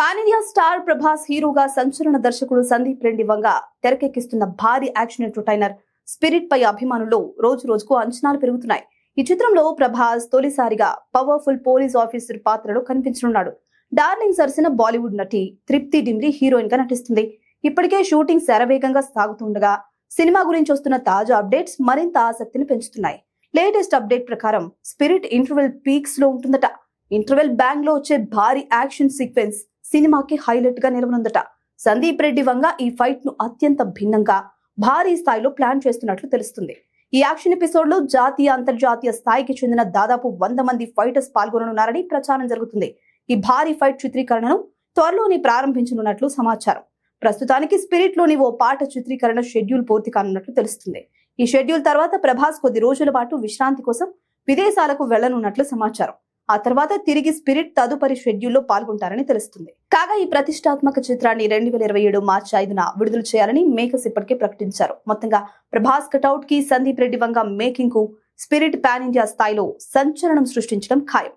Pan India star Prabhas హీరోగా సంచలన దర్శకుడు సందీప్ రెడ్డి వంగ తెరకెక్కిస్తున్న భారీ యాక్షన్ ఎంటర్టైనర్ స్పిరిట్ పై అభిమానుల్లో రోజు రోజుకు అంచనాలు పెరుగుతున్నాయి. ఈ చిత్రంలో ప్రభాస్ తొలిసారిగా పవర్ఫుల్ పోలీస్ ఆఫీసర్ పాత్రలో కనిపించనున్నాడు. డార్లింగ్ సరసన బాలీవుడ్ నటి తృప్తి డిమ్రీ హీరోయిన్ గా నటిస్తుంది. ఇప్పటికే షూటింగ్ శరవేగంగా సాగుతుండగా సినిమా గురించి వస్తున్న తాజా అప్డేట్స్ మరింత ఆసక్తిని పెంచుతున్నాయి. లేటెస్ట్ అప్డేట్ ప్రకారం స్పిరిట్ ఇంటర్వెల్ పీక్స్ లో ఉంటుందట. ఇంటర్వెల్ బ్యాంగ్ లో వచ్చే భారీ యాక్షన్ సీక్వెన్స్ సినిమాకి హైలైట్ గా నిలవనుందట. సందీప్ రెడ్డి వంగ ఈ ఫైట్ ను అత్యంత భిన్నంగా భారీ స్థాయిలో ప్లాన్ చేస్తున్నట్లు తెలుస్తుంది. ఈ యాక్షన్ ఎపిసోడ్ లో జాతీయ అంతర్జాతీయ స్థాయికి చెందిన దాదాపు 100 మంది ఫైటర్స్ పాల్గొననున్నారని ప్రచారం జరుగుతుంది. ఈ భారీ ఫైట్ చిత్రీకరణను త్వరలోనే ప్రారంభించనున్నట్లు సమాచారం. ప్రస్తుతానికి స్పిరిట్ లోని ఓ పాట చిత్రీకరణ షెడ్యూల్ పూర్తి కానున్నట్లు తెలుస్తుంది. ఈ షెడ్యూల్ తర్వాత ప్రభాస్ కొద్ది రోజుల పాటు విశ్రాంతి కోసం విదేశాలకు వెళ్లనున్నట్లు సమాచారం. ఆ తర్వాత తిరిగి స్పిరిట్ తదుపరి షెడ్యూల్లో పాల్గొంటారని తెలుస్తుంది. కాగా ఈ ప్రతిష్టాత్మక చిత్రాన్ని 2027 మార్చి 5న విడుదల చేయాలని మేకర్స్ ఇప్పటికే ప్రకటించారు. మొత్తంగా ప్రభాస్ కటౌట్ కి సందీప్ రెడ్డి వంగ మేకింగ్ కు స్పిరిట్ పాన్ ఇండియా స్థాయిలో సంచలనం సృష్టించడం ఖాయం.